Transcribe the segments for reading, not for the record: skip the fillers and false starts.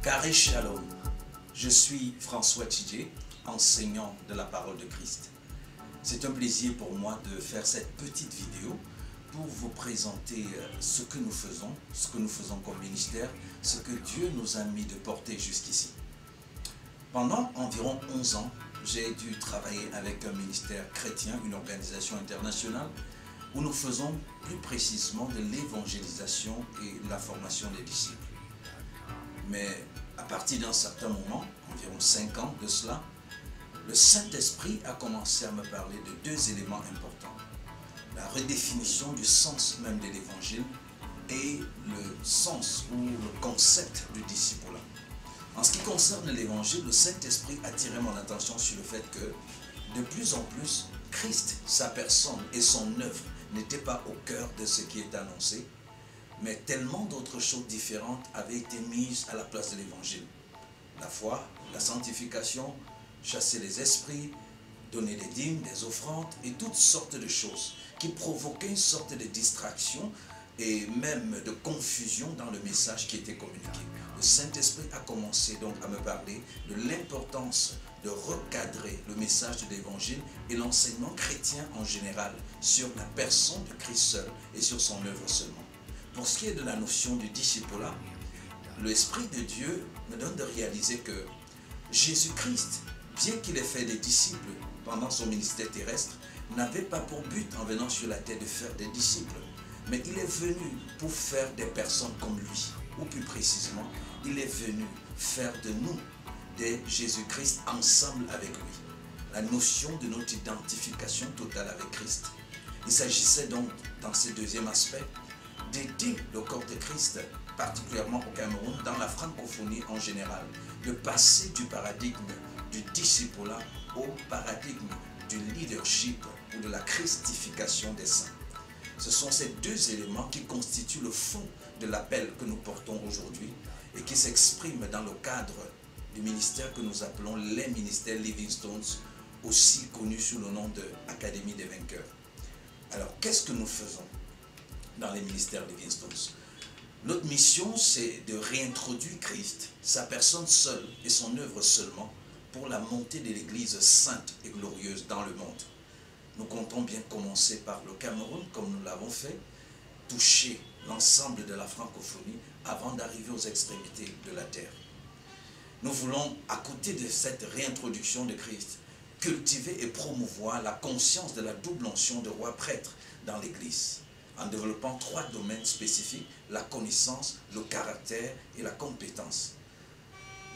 Carré Shalom, je suis François Tidjé, enseignant de la parole de Christ. C'est un plaisir pour moi de faire cette petite vidéo pour vous présenter ce que nous faisons comme ministère, ce que Dieu nous a mis de porter jusqu'ici. Pendant environ 11 ans, j'ai dû travailler avec un ministère chrétien, une organisation internationale, où nous faisons plus précisément de l'évangélisation et de la formation des disciples. Mais à partir d'un certain moment, environ 5 ans de cela, le Saint-Esprit a commencé à me parler de deux éléments importants. La redéfinition du sens même de l'évangile et le sens ou le concept du discipulat. En ce qui concerne l'évangile, le Saint-Esprit a attiré mon attention sur le fait que de plus en plus, Christ, sa personne et son œuvre n'étaient pas au cœur de ce qui est annoncé, mais tellement d'autres choses différentes avaient été mises à la place de l'évangile. La foi, la sanctification, chasser les esprits, donner des dîmes, des offrandes et toutes sortes de choses qui provoquaient une sorte de distraction et même de confusion dans le message qui était communiqué. Le Saint-Esprit a commencé donc à me parler de l'importance de recadrer le message de l'évangile et l'enseignement chrétien en général sur la personne de Christ seul et sur son œuvre seulement. Pour ce qui est de la notion du discipulat, l'Esprit de Dieu me donne de réaliser que Jésus-Christ, bien qu'il ait fait des disciples pendant son ministère terrestre, n'avait pas pour but en venant sur la terre de faire des disciples, mais il est venu pour faire des personnes comme lui, ou plus précisément, il est venu faire de nous des Jésus-Christ ensemble avec lui. La notion de notre identification totale avec Christ. Il s'agissait donc, dans ce deuxième aspect, d'aider le corps de Christ, particulièrement au Cameroun, dans la francophonie en général, de passer du paradigme du discipulat au paradigme du leadership ou de la christification des saints. Ce sont ces deux éléments qui constituent le fond de l'appel que nous portons aujourd'hui et qui s'expriment dans le cadre du ministère que nous appelons les ministères Living Stones, aussi connus sous le nom de Académie des vainqueurs. Alors, qu'est-ce que nous faisons dans les ministères Living Stones? Notre mission, c'est de réintroduire Christ, sa personne seule et son œuvre seulement, pour la montée de l'Église sainte et glorieuse dans le monde. Nous comptons bien commencer par le Cameroun, comme nous l'avons fait, toucher l'ensemble de la francophonie avant d'arriver aux extrémités de la terre. Nous voulons, à côté de cette réintroduction de Christ, cultiver et promouvoir la conscience de la double onction de roi prêtre dans l'Église, en développant 3 domaines spécifiques, la connaissance, le caractère et la compétence.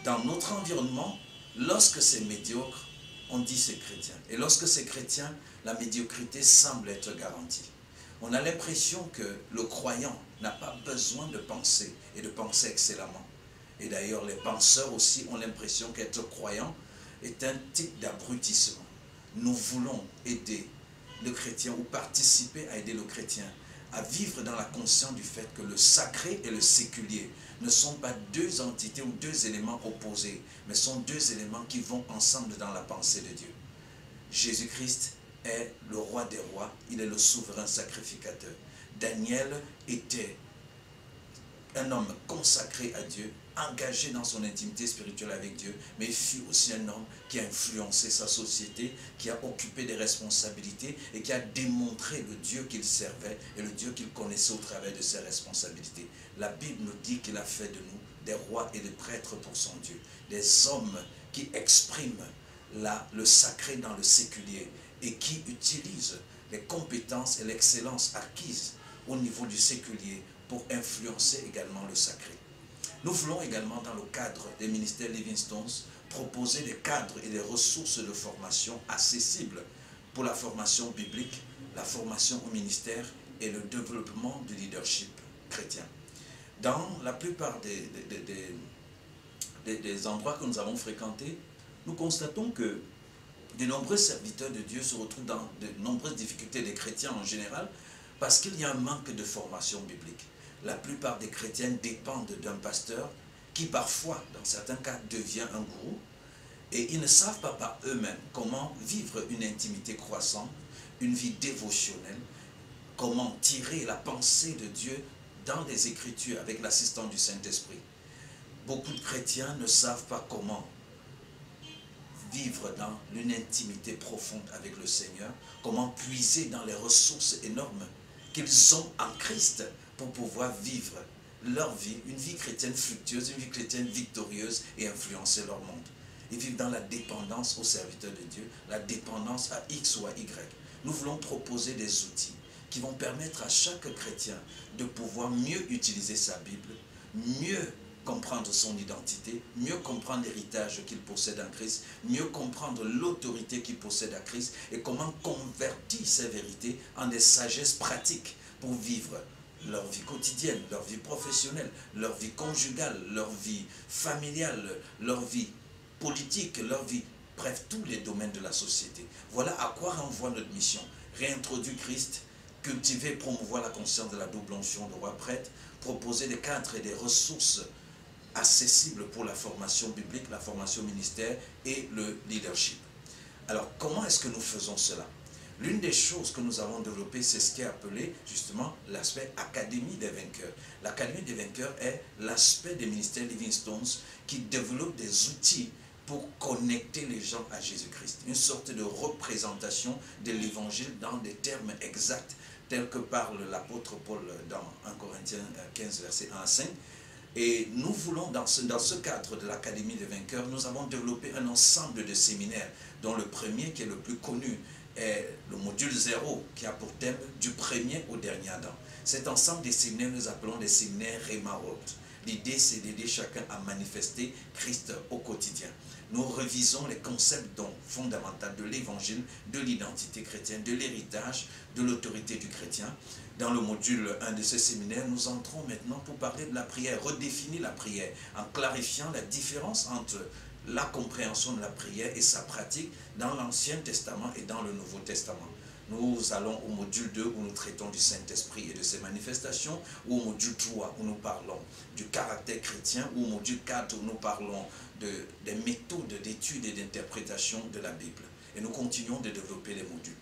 Dans notre environnement, lorsque c'est médiocre, on dit c'est chrétien. Et lorsque c'est chrétien, la médiocrité semble être garantie. On a l'impression que le croyant n'a pas besoin de penser et de penser excellemment. Et d'ailleurs, les penseurs aussi ont l'impression qu'être croyant est un type d'abrutissement. Nous voulons aider le chrétien ou participer à aider le chrétien à vivre dans la conscience du fait que le sacré et le séculier ne sont pas deux entités ou deux éléments opposés, mais sont deux éléments qui vont ensemble dans la pensée de Dieu. Jésus-Christ est le roi des rois, il est le souverain sacrificateur. Daniel était un homme consacré à Dieu, engagé dans son intimité spirituelle avec Dieu, mais il fut aussi un homme qui a influencé sa société, qui a occupé des responsabilités et qui a démontré le Dieu qu'il servait et le Dieu qu'il connaissait au travers de ses responsabilités. La Bible nous dit qu'il a fait de nous des rois et des prêtres pour son Dieu, des hommes qui expriment le sacré dans le séculier et qui utilisent les compétences et l'excellence acquises au niveau du séculier pour influencer également le sacré. Nous voulons également, dans le cadre des ministères Living Stones, proposer des cadres et des ressources de formation accessibles pour la formation biblique, la formation au ministère et le développement du leadership chrétien. Dans la plupart des endroits que nous avons fréquentés, nous constatons que de nombreux serviteurs de Dieu se retrouvent dans de nombreuses difficultés, des chrétiens en général, parce qu'il y a un manque de formation biblique. La plupart des chrétiens dépendent d'un pasteur qui parfois, dans certains cas, devient un gourou, et ils ne savent pas par eux-mêmes comment vivre une intimité croissante, une vie dévotionnelle, comment tirer la pensée de Dieu dans les Écritures avec l'assistance du Saint-Esprit. beaucoup de chrétiens ne savent pas comment vivre dans une intimité profonde avec le Seigneur, comment puiser dans les ressources énormes qu'ils ont en Christ pour pouvoir vivre leur vie, une vie chrétienne fructueuse, une vie chrétienne victorieuse et influencer leur monde. Ils vivent dans la dépendance au serviteur de Dieu, la dépendance à X ou à Y. Nous voulons proposer des outils qui vont permettre à chaque chrétien de pouvoir mieux utiliser sa Bible, mieux comprendre son identité, mieux comprendre l'héritage qu'il possède en Christ, mieux comprendre l'autorité qu'il possède en Christ et comment convertir ces vérités en des sagesses pratiques pour vivre leur vie quotidienne, leur vie professionnelle, leur vie conjugale, leur vie familiale, leur vie politique, leur vie, bref, tous les domaines de la société. Voilà à quoi renvoie notre mission. Réintroduire Christ, cultiver et promouvoir la conscience de la double onction de roi prêtre, proposer des cadres et des ressources accessibles pour la formation biblique, la formation ministère et le leadership. Alors, comment est-ce que nous faisons cela? L'une des choses que nous avons développées, c'est ce qui est appelé justement l'aspect Académie des vainqueurs. L'Académie des vainqueurs est l'aspect des ministères Living Stones qui développe des outils pour connecter les gens à Jésus-Christ. Une sorte de représentation de l'évangile dans des termes exacts tels que parle l'apôtre Paul dans 1 Corinthiens 15, verset 1 à 5. Et nous voulons, dans ce cadre de l'Académie des vainqueurs, nous avons développé un ensemble de séminaires, dont le premier, qui est le plus connu, est le module 0, qui a pour thème « Du premier au dernier Adam ». Cet ensemble des séminaires, nous appelons des séminaires Rhema Word. L'idée, c'est d'aider chacun à manifester Christ au quotidien. Nous revisons les concepts fondamentaux de l'évangile, de l'identité chrétienne, de l'héritage, de l'autorité du chrétien. Dans le module 1 de ce séminaire, nous entrons maintenant pour parler de la prière, redéfinir la prière, en clarifiant la différence entre la compréhension de la prière et sa pratique dans l'Ancien Testament et dans le Nouveau Testament. Nous allons au module 2 où nous traitons du Saint-Esprit et de ses manifestations, ou au module 3 où nous parlons du caractère chrétien, ou au module 4 où nous parlons des méthodes d'étude et d'interprétation de la Bible. Et nous continuons de développer les modules.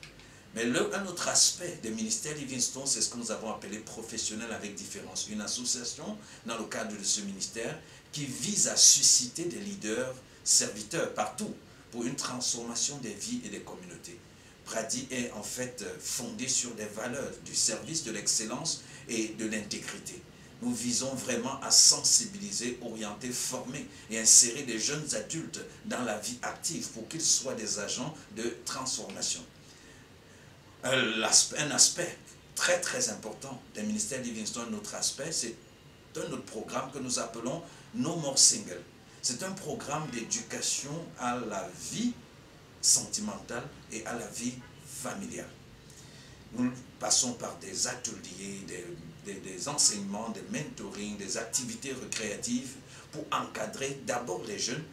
Mais un autre aspect des ministères Livingstone, c'est ce que nous avons appelé professionnel avec différence. Une association dans le cadre de ce ministère qui vise à susciter des leaders, serviteurs partout pour une transformation des vies et des communautés. Brady est en fait fondé sur des valeurs du service, de l'excellence et de l'intégrité. Nous visons vraiment à sensibiliser, orienter, former et insérer des jeunes adultes dans la vie active pour qu'ils soient des agents de transformation. Un aspect très très important des ministères Livingstone, notre aspect, c'est un autre programme que nous appelons No More Single. C'est un programme d'éducation à la vie sentimentale et à la vie familiale. Nous passons par des ateliers, des enseignements, des mentorings, des activités récréatives pour encadrer d'abord les jeunes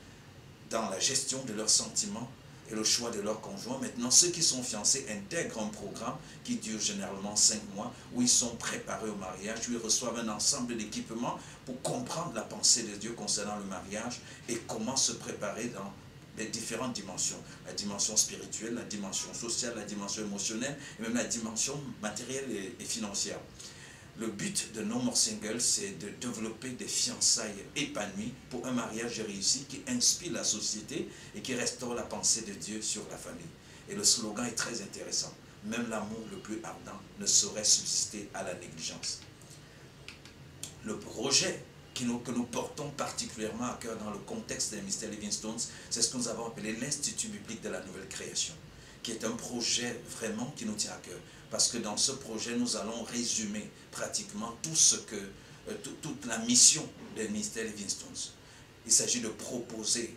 dans la gestion de leurs sentiments et le choix de leur conjoint. Maintenant, ceux qui sont fiancés intègrent un programme qui dure généralement 5 mois, où ils sont préparés au mariage, où ils reçoivent un ensemble d'équipements pour comprendre la pensée de Dieu concernant le mariage et comment se préparer dans les différentes dimensions. La dimension spirituelle, la dimension sociale, la dimension émotionnelle et même la dimension matérielle et financière. Le but de No More Single, c'est de développer des fiançailles épanouies pour un mariage réussi qui inspire la société et qui restaure la pensée de Dieu sur la famille. Et le slogan est très intéressant. Même l'amour le plus ardent ne saurait subsister à la négligence. Le projet que nous portons particulièrement à cœur dans le contexte des ministères Livingstone, c'est ce que nous avons appelé l'Institut biblique de la nouvelle création, qui est un projet vraiment qui nous tient à cœur. Parce que dans ce projet, nous allons résumer pratiquement toute la mission des ministères Livingstone. Il s'agit de proposer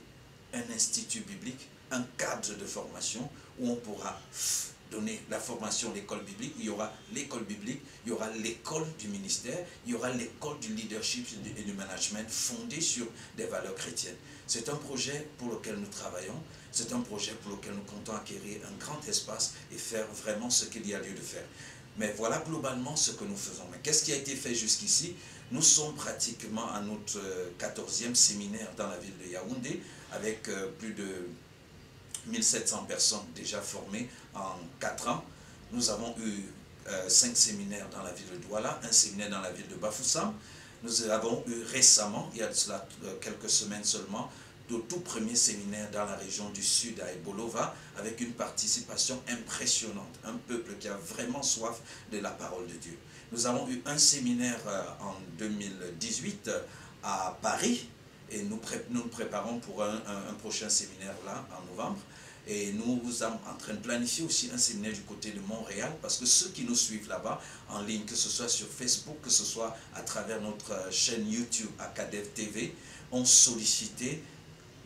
un institut biblique, un cadre de formation où on pourra donner la formation, l'école biblique. Il y aura l'école biblique, il y aura l'école du ministère, il y aura l'école du leadership et du management fondée sur des valeurs chrétiennes. C'est un projet pour lequel nous travaillons, c'est un projet pour lequel nous comptons acquérir un grand espace et faire vraiment ce qu'il y a lieu de faire. Mais voilà globalement ce que nous faisons. Mais qu'est-ce qui a été fait jusqu'ici? Nous sommes pratiquement à notre 14e séminaire dans la ville de Yaoundé, avec plus de 1700 personnes déjà formées en 4 ans. Nous avons eu 5 séminaires dans la ville de Douala, un séminaire dans la ville de Bafoussam, Nous avons eu récemment, il y a de cela quelques semaines seulement, de tout premier séminaire dans la région du Sud à Ebolova, avec une participation impressionnante, un peuple qui a vraiment soif de la parole de Dieu. Nous avons eu un séminaire en 2018 à Paris, et nous nous préparons pour un prochain séminaire là, en novembre. Et nous sommes en train de planifier aussi un séminaire du côté de Montréal, parce que ceux qui nous suivent là-bas, en ligne, que ce soit sur Facebook, que ce soit à travers notre chaîne YouTube Akadev TV, ont sollicité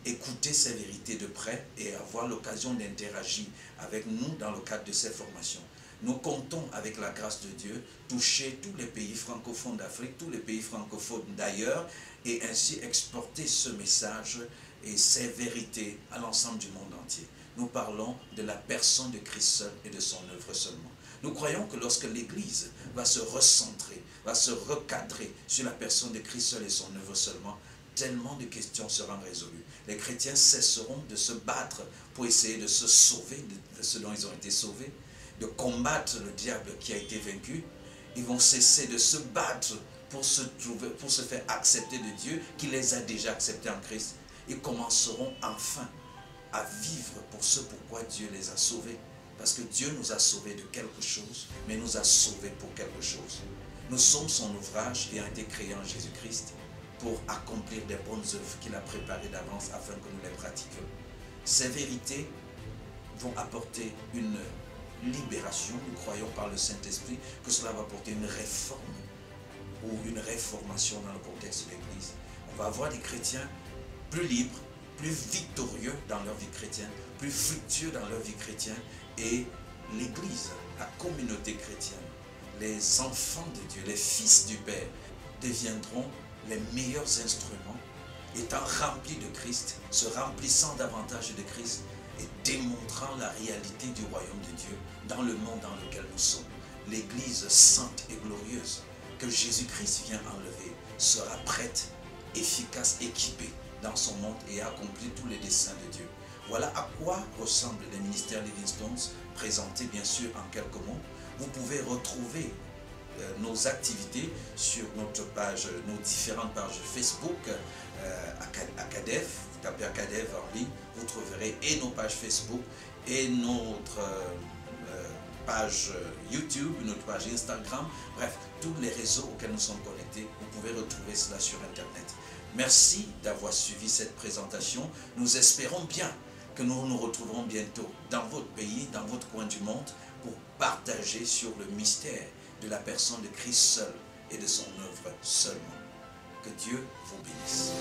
écouter ces vérités de près et avoir l'occasion d'interagir avec nous dans le cadre de ces formations. Nous comptons, avec la grâce de Dieu, toucher tous les pays francophones d'Afrique, tous les pays francophones d'ailleurs, et ainsi exporter ce message et ces vérités à l'ensemble du monde entier. Nous parlons de la personne de Christ seul et de son œuvre seulement. Nous croyons que lorsque l'Église va se recentrer, va se recadrer sur la personne de Christ seul et son œuvre seulement, tellement de questions seront résolues. Les chrétiens cesseront de se battre pour essayer de se sauver de ce dont ils ont été sauvés, de combattre le diable qui a été vaincu. Ils vont cesser de se battre pour se faire accepter de Dieu qui les a déjà acceptés en Christ. Ils commenceront enfin à vivre pour ce pourquoi Dieu les a sauvés. Parce que Dieu nous a sauvés de quelque chose, mais nous a sauvés pour quelque chose. Nous sommes son ouvrage ayant été créé en Jésus-Christ pour accomplir des bonnes œuvres qu'il a préparées d'avance afin que nous les pratiquions. Ces vérités vont apporter une libération. Nous croyons par le Saint-Esprit que cela va apporter une réforme ou une réformation dans le contexte de l'Église. On va avoir des chrétiens plus libres, plus victorieux dans leur vie chrétienne, plus fructueux dans leur vie chrétienne, et l'Église, la communauté chrétienne, les enfants de Dieu, les fils du Père, deviendront les meilleurs instruments, étant remplis de Christ, se remplissant davantage de Christ et démontrant la réalité du royaume de Dieu dans le monde dans lequel nous sommes. L'Église sainte et glorieuse que Jésus-Christ vient enlever sera prête, efficace, équipée dans son monde et a accompli tous les desseins de Dieu. Voilà à quoi ressemblent les ministères Livingstones, présentés bien sûr en quelques mots. Vous pouvez retrouver nos activités sur notre page, nos différentes pages Facebook, Akadev, vous tapez Akadev en ligne, vous trouverez et nos pages Facebook et notre page YouTube, notre page Instagram, bref, tous les réseaux auxquels nous sommes connectés, vous pouvez retrouver cela sur Internet. Merci d'avoir suivi cette présentation. Nous espérons bien que nous nous retrouverons bientôt dans votre pays, dans votre coin du monde, pour partager sur le mystère de la personne de Christ seul et de son œuvre seulement. Que Dieu vous bénisse.